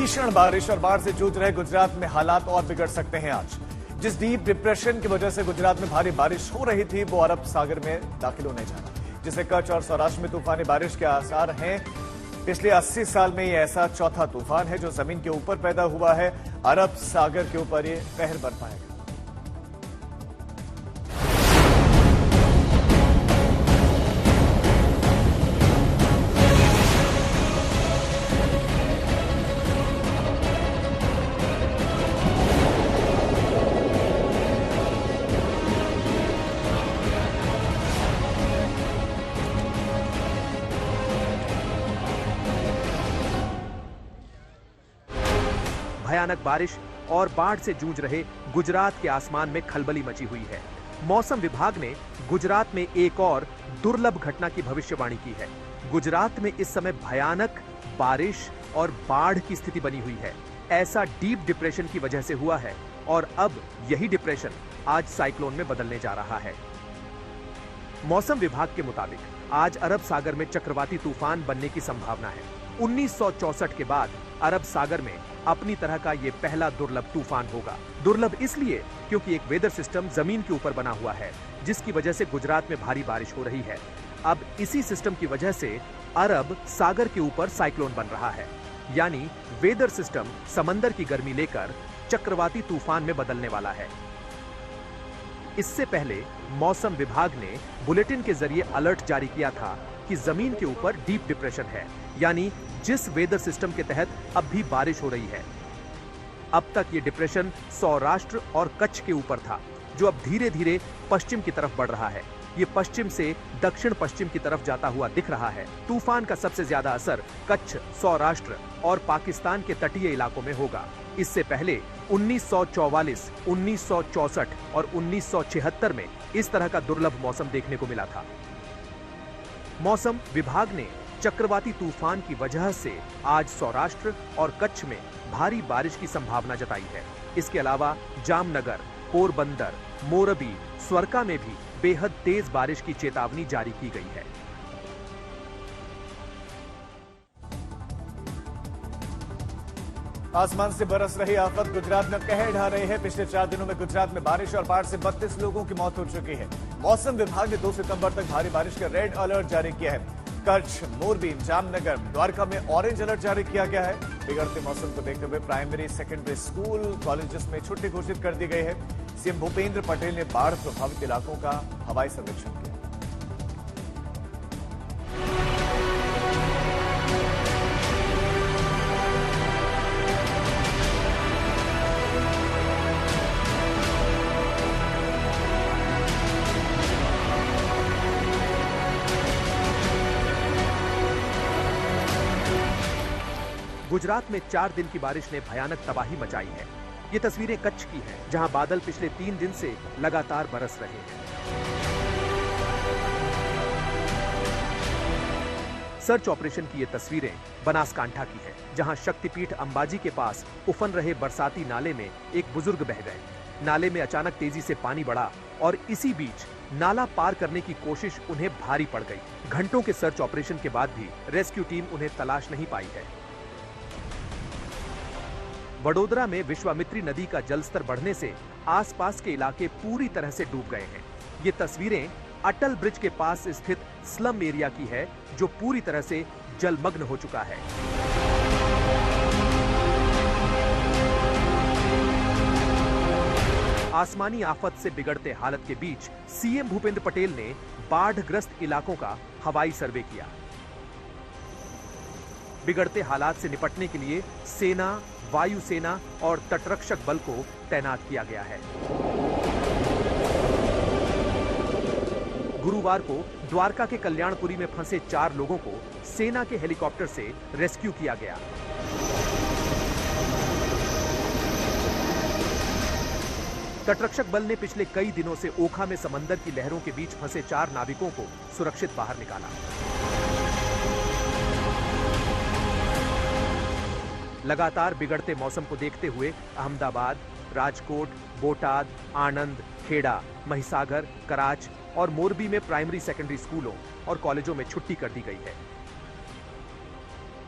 भीषण बारिश और बाढ़ से जूझ रहे गुजरात में हालात और बिगड़ सकते हैं आज। जिस डीप डिप्रेशन की वजह से गुजरात में भारी बारिश हो रही थी वो अरब सागर में दाखिल होने जा रहा है, जिससे कच्छ और सौराष्ट्र में तूफानी बारिश के आसार हैं। पिछले 80 साल में ये ऐसा चौथा तूफान है जो जमीन के ऊपर पैदा हुआ है। अरब सागर के ऊपर ये कहर बरपाएगा। भयानक बारिश और बाढ़ से जूझ रहे गुजरात के आसमान में खलबली मची हुई है। मौसम विभाग ने गुजरात में एक और दुर्लभ घटना की भविष्यवाणी की है। गुजरात में इस समय भयानक बारिश और बाढ़ की स्थिति बनी हुई है। ऐसा डीप डिप्रेशन की वजह से हुआ है और अब यही डिप्रेशन आज साइक्लोन में बदलने जा रहा है। मौसम विभाग के मुताबिक आज अरब सागर में चक्रवाती तूफान बनने की संभावना है। 1964 के बाद अरब सागर में अपनी तरह का यह पहला दुर्लभ तूफान होगा। दुर्लभ इसलिए क्योंकि एक वेदर सिस्टम जमीन के ऊपर बना हुआ है, जिसकी वजह से गुजरात में भारी बारिश हो रही है। अब इसी सिस्टम की वजह से अरब सागर के ऊपर साइक्लोन बन रहा है, यानी वेदर सिस्टम समंदर की गर्मी लेकर चक्रवाती तूफान में बदलने वाला है। इससे पहले मौसम विभाग ने बुलेटिन के जरिए अलर्ट जारी किया था कि जमीन के ऊपर डीप डिप्रेशन है, यानी जिस वेदर सिस्टम के तहत अब भी बारिश हो रही है। अब तक ये डिप्रेशन सौराष्ट्र और कच्छ के ऊपर था, जो अब धीरे धीरे पश्चिम की तरफ बढ़ रहा है। ये पश्चिम से दक्षिण पश्चिम की तरफ जाता हुआ दिख रहा है। तूफान का सबसे ज्यादा असर कच्छ, सौराष्ट्र और पाकिस्तान के तटीय इलाकों में होगा। इससे पहले 1944, 1964 और 1976 में इस तरह का दुर्लभ मौसम देखने को मिला था। मौसम विभाग ने चक्रवाती तूफान की वजह से आज सौराष्ट्र और कच्छ में भारी बारिश की संभावना जताई है। इसके अलावा जामनगर, पोरबंदर, मोरबी, स्वर्का में भी बेहद तेज बारिश की चेतावनी जारी की गई है। आसमान से बरस रही आफत गुजरात में कहर ढा रही है। पिछले 4 दिनों में गुजरात में बारिश और बाढ़ से 32 लोगों की मौत हो चुकी है। मौसम विभाग ने 2 सितंबर तक भारी बारिश का रेड अलर्ट जारी किया है। कच्छ, मोरबी, जामनगर, द्वारका में ऑरेंज अलर्ट जारी किया गया है। बिगड़ते मौसम को देखते हुए प्राइमरी, सेकेंडरी स्कूल, कॉलेजेस में छुट्टी घोषित कर दी गई है। सीएम भूपेंद्र पटेल ने बाढ़ प्रभावित इलाकों का हवाई सर्वेक्षण किया। गुजरात में 4 दिन की बारिश ने भयानक तबाही मचाई है। ये तस्वीरें कच्छ की हैं, जहां बादल पिछले 3 दिन से लगातार बरस रहे हैं। सर्च ऑपरेशन की ये तस्वीरें बनासकांठा की है, जहां शक्तिपीठ अंबाजी के पास उफन रहे बरसाती नाले में एक बुजुर्ग बह गए। नाले में अचानक तेजी से पानी बढ़ा और इसी बीच नाला पार करने की कोशिश उन्हें भारी पड़ गई। घंटों के सर्च ऑपरेशन के बाद भी रेस्क्यू टीम उन्हें तलाश नहीं पाई है। वडोदरा में विश्वामित्री नदी का जलस्तर बढ़ने से आसपास के इलाके पूरी तरह से डूब गए हैं। ये तस्वीरें अटल ब्रिज के पास स्थित स्लम एरिया की है, जो पूरी तरह से जलमग्न हो चुका है। आसमानी आफत से बिगड़ते हालत के बीच सीएम भूपेंद्र पटेल ने बाढ़ग्रस्त इलाकों का हवाई सर्वे किया। बिगड़ते हालात से निपटने के लिए सेना, वायुसेना और तटरक्षक बल को तैनात किया गया है। गुरुवार को द्वारका के कल्याणपुरी में फंसे 4 लोगों को सेना के हेलीकॉप्टर से रेस्क्यू किया गया। तटरक्षक बल ने पिछले कई दिनों से ओखा में समंदर की लहरों के बीच फंसे 4 नाविकों को सुरक्षित बाहर निकाला। लगातार बिगड़ते मौसम को देखते हुए अहमदाबाद, राजकोट, बोटाद, आणंद, खेड़ा, महिसागर, कराच और मोरबी में प्राइमरी सेकेंडरी स्कूलों और कॉलेजों में छुट्टी कर दी गई है।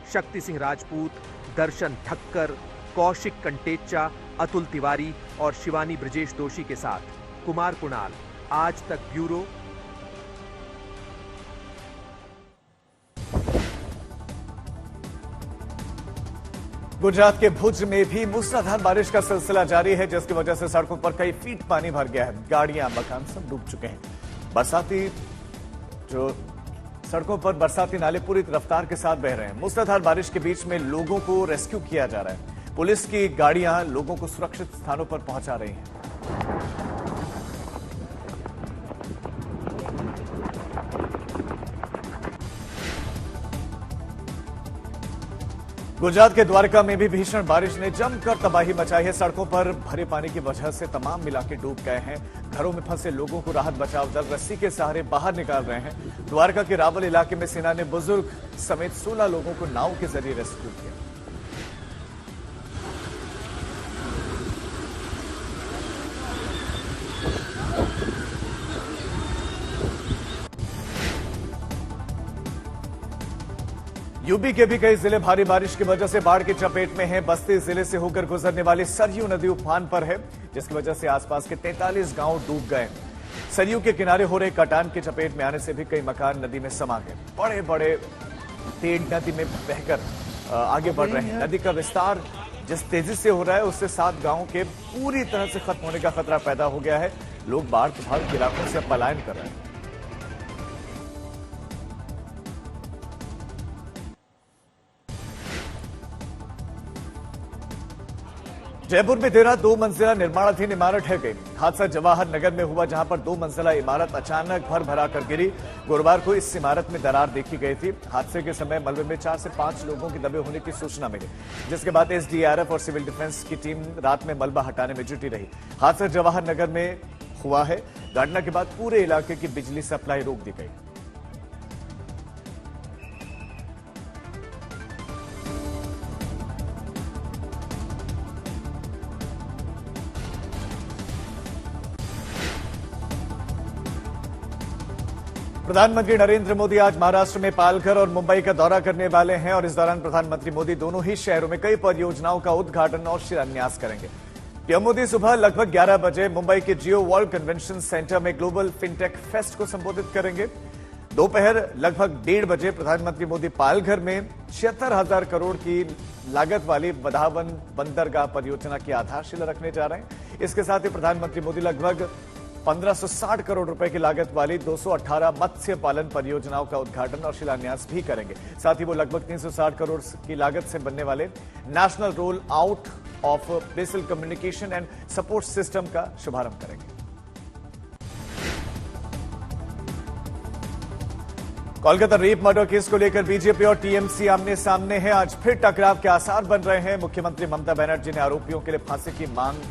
शक्ति सिंह राजपूत, दर्शन ठक्कर, कौशिक कंटेचा, अतुल तिवारी और शिवानी ब्रजेश दोषी के साथ कुमार कुणाल, आज तक ब्यूरो। गुजरात के भुज में भी मूसलाधार बारिश का सिलसिला जारी है, जिसकी वजह से सड़कों पर कई फीट पानी भर गया है। गाड़ियां, मकान सब डूब चुके हैं। सड़कों पर बरसाती नाले पूरी रफ्तार के साथ बह रहे हैं। मूसलाधार बारिश के बीच में लोगों को रेस्क्यू किया जा रहा है। पुलिस की गाड़ियां लोगों को सुरक्षित स्थानों पर पहुंचा रही हैं। गुजरात के द्वारका में भी भीषण बारिश ने जमकर तबाही मचाई है। सड़कों पर भरे पानी की वजह से तमाम इलाके डूब गए हैं। घरों में फंसे लोगों को राहत बचाव दल रस्सी के सहारे बाहर निकाल रहे हैं। द्वारका के रावल इलाके में सेना ने बुजुर्ग समेत 16 लोगों को नाव के जरिए रेस्क्यू किया। यूपी के भी कई जिले भारी बारिश की वजह से बाढ़ की चपेट में हैं। बस्ती जिले से होकर गुजरने वाली सरयू नदी उफान पर है, जिसकी वजह से आसपास के 43 गांव डूब गए। सरयू के किनारे हो रहे कटान की चपेट में आने से भी कई मकान नदी में समा गए। बड़े बड़े पेड़ नदी में बहकर आगे बढ़ रहे हैं। नदी का विस्तार जिस तेजी से हो रहा है, उससे 7 गांवों के पूरी तरह से खत्म होने का खतरा पैदा हो गया है। लोग बाढ़ प्रभावित इलाकों से पलायन कर रहे हैं। जयपुर में देर रात 2 मंजिला निर्माणाधीन इमारत ढह गई। हादसा जवाहर नगर में हुआ, जहां पर 2 मंजिला इमारत अचानक भर कर गिरी। गुरुवार को इस इमारत में दरार देखी गई थी। हादसे के समय मलबे में 4 से 5 लोगों की दबे होने की सूचना मिली, जिसके बाद एसडीआरएफ और सिविल डिफेंस की टीम रात में मलबा हटाने में जुटी रही। हादसा जवाहर नगर में हुआ है। घटना के बाद पूरे इलाके की बिजली सप्लाई रोक दी गई। प्रधानमंत्री नरेंद्र मोदी आज महाराष्ट्र में पालघर और मुंबई का दौरा करने वाले हैं और इस दौरान प्रधानमंत्री मोदी दोनों ही शहरों में कई परियोजनाओं का उद्घाटन और शिलान्यास करेंगे। पीएम मोदी सुबह लगभग 11 बजे मुंबई के जियो वर्ल्ड कन्वेंशन सेंटर में ग्लोबल फिनटेक फेस्ट को संबोधित करेंगे। दोपहर लगभग 1:30 बजे प्रधानमंत्री मोदी पालघर में 76,000 करोड़ की लागत वाली वधावन बंदरगाह परियोजना की आधारशिला रखने जा रहे हैं। इसके साथ ही प्रधानमंत्री मोदी लगभग 1560 करोड़ रुपए की लागत वाली 218 मत्स्य पालन परियोजनाओं का उद्घाटन और शिलान्यास भी करेंगे। साथ ही वो लगभग 360 करोड़ की लागत से बनने वाले national roll out of BECIL communication and support system का शुभारंभ करेंगे। कोलकाता रेप मर्डर केस को लेकर बीजेपी और टीएमसी आमने सामने हैं। आज फिर टकराव के आसार बन रहे हैं। मुख्यमंत्री ममता बनर्जी ने आरोपियों के लिए फांसी की मांग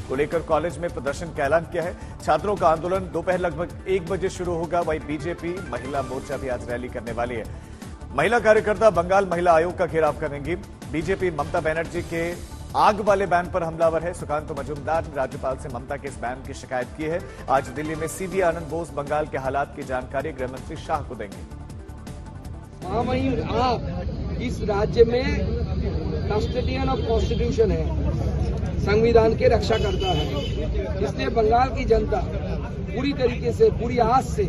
को लेकर कॉलेज में प्रदर्शन का ऐलान किया है। छात्रों का आंदोलन दोपहर लगभग 1 बजे शुरू होगा। वहीं बीजेपी महिला मोर्चा भी आज रैली करने वाली है। महिला कार्यकर्ता बंगाल महिला आयोग का घेराव करेंगी। बीजेपी ममता बनर्जी के आग वाले बैन पर हमलावर है। सुकांत मजूमदार ने राज्यपाल से ममता के इस बैन की शिकायत की है। आज दिल्ली में सीबी आनंद बोस बंगाल के हालात की जानकारी गृहमंत्री शाह को देंगे। आप इस राज्य में कस्टोडियन ऑफ कॉन्स्टिट्यूशन है, संविधान के रक्षा करता है। इसलिए बंगाल की जनता पूरी तरीके से, पूरी आस से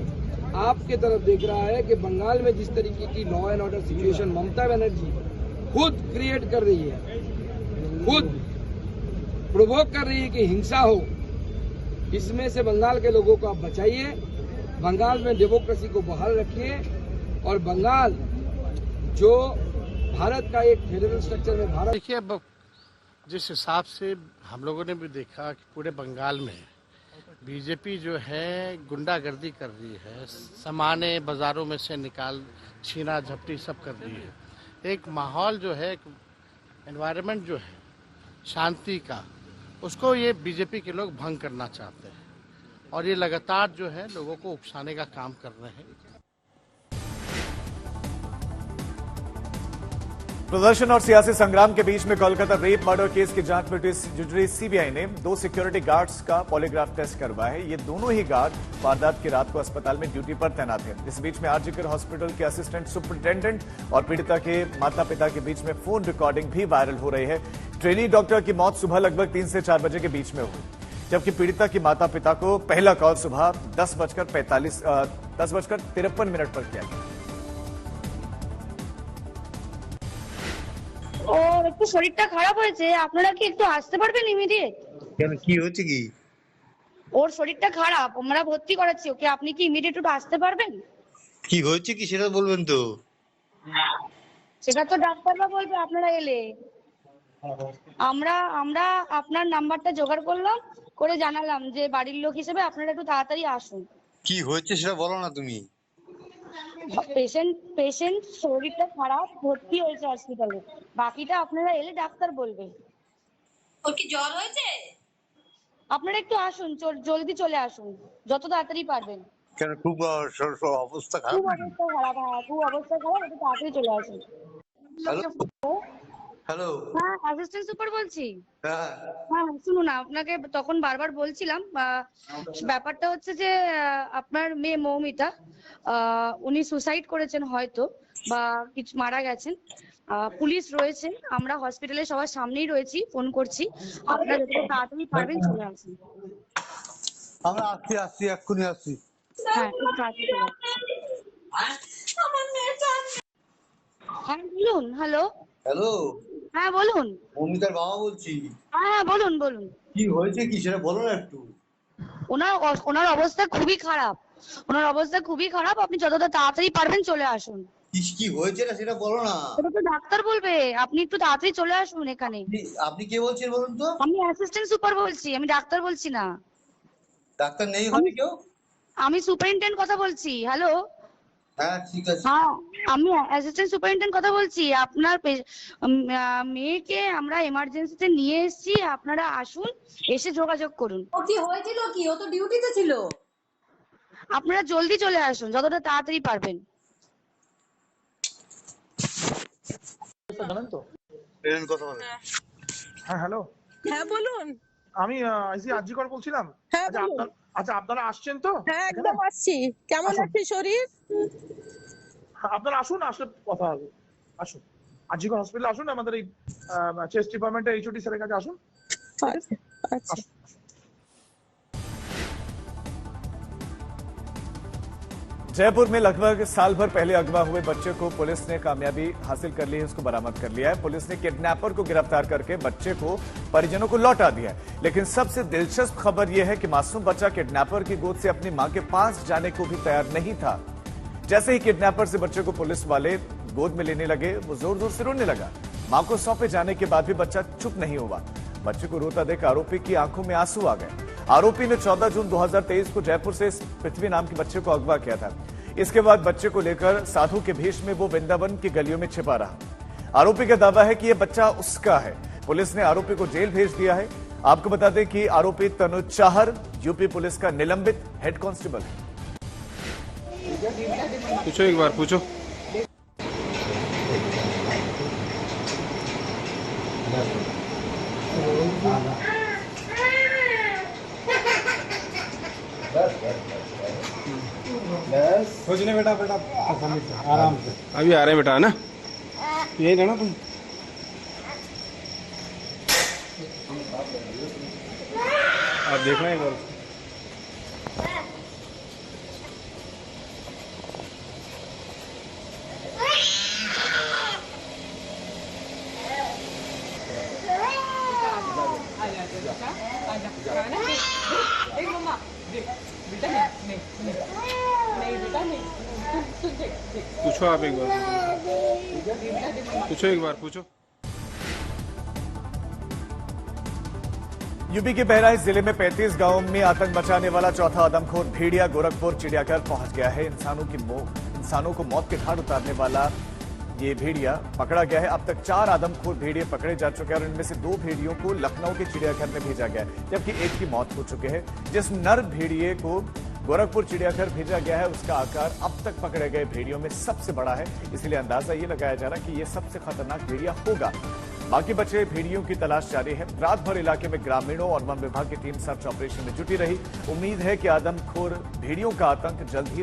आपके तरफ देख रहा है कि बंगाल में जिस तरीके की law and order situation Mamata Banerjee खुद क्रिएट कर रही है, खुद प्रोवोक कर रही है कि हिंसा हो, इसमें से बंगाल के लोगों को आप बचाइए। बंगाल में डेमोक्रेसी को बहाल रखिए और बंगाल जो भारत का एक फेडरल स्ट्रक्चर में भारत। देखिए, अब जिस हिसाब से हम लोगों ने भी देखा कि पूरे बंगाल में बीजेपी जो है गुंडागर्दी कर रही है, सामाने बाजारों में से निकाल छीना झपटी सब कर रही है। एक माहौल जो है, एक एनवायरनमेंट जो है शांति का, उसको ये बीजेपी के लोग भंग करना चाहते हैं और ये लगातार जो है लोगों को उकसाने का काम कर रहे हैं। प्रदर्शन और सियासी संग्राम के बीच में कोलकाता रेप मर्डर केस की जांच में जुट रही सीबीआई ने 2 सिक्योरिटी गार्ड्स का पॉलीग्राफ टेस्ट करवाया है। ये दोनों ही गार्ड वारदात की रात को अस्पताल में ड्यूटी पर तैनात हैं। इस बीच में आरजीकर हॉस्पिटल के असिस्टेंट सुपरिटेंडेंट और पीड़िता के माता पिता के बीच में फोन रिकॉर्डिंग भी वायरल हो रही है। ट्रेनी डॉक्टर की मौत सुबह लगभग 3 से 4 बजे के बीच में हुई, जबकि पीड़िता की माता पिता को पहला कॉल सुबह 10:53 पर किया गया। ও একটু শরীরটা খারাপ হয়েছে, আপনারা কি একটু আসতে পারবেন ইমিডিয়েট? কেন, কি হচ্ছে কি? ওর শরীরটা খারাপ, আমরা ভর্তি করাচ্ছি ওকে, আপনি কি ইমিডিয়েট একটু আসতে পারবেন? কি হচ্ছে কি সেটা বলবেন তো? সেটা তো ডাক্তাররা বলবে আপনারা এলে। আমরা আপনার নাম্বারটা জোগাড় করলাম, করে জানালাম যে বাড়ির লোক হিসেবে আপনারা একটু তাড়াতাড়ি আসুন। কি হচ্ছে সেটা বলো না তুমি। পেশেন্ট শরীরটা খারাপ, ভর্তি হয়েছে হসপিটালে, বাকিটা আপনারা এলে ডাক্তার বলবে। ওর কি জ্বর হয়েছে? আপনারা একটু আসুন, জলদি চলে আসুন যত তাড়াতাড়ি পারবেন। কেন, খুব অবস্থা খারাপ? খুব অবস্থা খারাপ, হ্যাঁ খুব অবস্থা খারাপ, একটু তাড়াতাড়ি চলে আসুন। হ্যালো, হ্যাঁ অ্যাসিস্ট্যান্ট সুপার বলছি। হ্যাঁ হ্যাঁ শুনুন, আপনাকে তখন বারবার বলছিলাম, ব্যাপারটা হচ্ছে যে আপনার মেয়ে মৌমিতা, উনি সুসাইড করেছেন হয়তো, বা কিছু মারা গেছেন। পুলিশ রয়েছে, আমরা হসপিটালে সবার সামনেই রয়েছি, ফোন করছি, আপনারা যত তাড়াতাড়ি পারবেন চলে আসুন। আমরা আসছি এক্ষুনি আসছি। হ্যাঁ একটু তাড়াতাড়ি চলে আসুন। হ্যাঁ বলুন। হ্যালো হ্যালো, হ্যাঁ বলুন। মৌমিতার বাবা বলছি। হ্যাঁ বলুন বলুন। কি হয়েছে কি সেটা বলো না একটু। ওনার অবস্থা খুবই খারাপ, আপনি যতটা তাড়াতাড়ি পারবেন চলে আসুন। কি হয়েছে না সেটা বলো না। সেটা তো ডাক্তার বলবে, আপনি একটু তাড়াতাড়ি চলে আসুন এখানে। আপনি কে বলছেন বলুন তো? আমি অ্যাসিস্ট্যান্ট সুপার বলছি, আমি ডাক্তার বলছি না। ডাক্তার নেই হবে কেউ? আমি সুপারিনটেন্ডেন্ট কথা বলছি। হ্যালো, হ্যাঁ ঠিক আছে। হ্যাঁ আমি অ্যাসিস্ট্যান্ট সুপারিনটেন্ডেন্ট কথা বলছি। আপনার মেয়েকে আমরা এমার্জেন্সিতে নিয়ে এসেছি, আপনারা আসুন, এসে যোগাযোগ করুন। ও কি হয়েছিল কি? ও তো ডিউটিতে ছিল। আপনারা জলদি চলে আসুন যতটা তাড়াতাড়ি পারবেন। জানেন তো? কথা বলেন। হ্যাঁ হ্যালো, হ্যাঁ বলুন। আমি আজিকর বলছিলাম। হ্যাঁ বলুন। আচ্ছা আপনারা আসছেন তো? হ্যাঁ একদম আসছি। কেমন আছে শরীর? আপনারা আসুন, আসলে কথা হবে। আসুন আজিকর হসপিটালে আসুন, আমাদের এই চেস্ট ডিপার্টমেন্টে এইচওডি স্যারের কাছে আসুন। আচ্ছা আচ্ছা। जयपुर में लगभग साल भर पहले अगवा हुए बच्चे को पुलिस ने कामयाबी हासिल कर ली है, उसको बरामद कर लिया है। पुलिस ने किडनैपर को गिरफ्तार करके बच्चे को परिजनों को लौटा दिया है। लेकिन सबसे दिलचस्प खबर यह है कि मासूम बच्चा किडनैपर की गोद से अपनी मां के पास जाने को भी तैयार नहीं था। जैसे ही किडनैपर से बच्चे को पुलिस वाले गोद में लेने लगे, वो जोर जोर से रोने लगा। मां को सौंपे जाने के बाद भी बच्चा चुप नहीं हुआ। बच्चे को रोता देख आरोपी की आंखों में आंसू आ गए। आरोपी ने 14 जून 2023 को जयपुर से पृथ्वी नाम के बच्चे को अगवा किया था। इसके बाद बच्चे को लेकर साधु के भेष में वो वृंदावन की गलियों में छिपा रहा। आरोपी का दावा है कि यह बच्चा उसका है। पुलिस ने आरोपी को जेल भेज दिया है। आपको बता दें कि आरोपी तनुज चाहर यूपी पुलिस का निलंबित हेड कांस्टेबल है। पूछो, एक बार पूछो। कुछ नहीं बेटा, आराम से। अभी आ रहे हैं बेटा, है ना? यही रहना तुम। आप देखना एक बार। पूछो आप एक बार, पूछो एक बार, पूछो। यूपी के बहराइच जिले में 35 गांवों में आतंक मचाने वाला चौथा आदमखोर भेड़िया गोरखपुर चिड़ियाघर पहुंच गया है। इंसानों को मौत के घाट उतारने वाला ये भेड़िया पकड़ा गया है। अब तक 4 आदमखोर भेड़िए पकड़े जा चुके हैं और इनमें से 2 भेड़ियों को लखनऊ के चिड़ियाघर में भेजा गया है, जबकि एक की मौत हो चुकी है। जिस नर भेड़िए को गोरखपुर चिड़ियाघर भेजा गया है, उसका आकार अब तक पकड़े गए भेड़ियों में सबसे बड़ा है, इसलिए अंदाजा ये लगाया जा रहा है कि ये सबसे खतरनाक भेड़िया होगा। बाकी बचे भेड़ियों की तलाश जारी है। रात भर इलाके में ग्रामीणों और वन विभाग की टीम सर्च ऑपरेशन में जुटी रही। उम्मीद है कि आदमखोर भेड़ियों का आतंक जल्द ही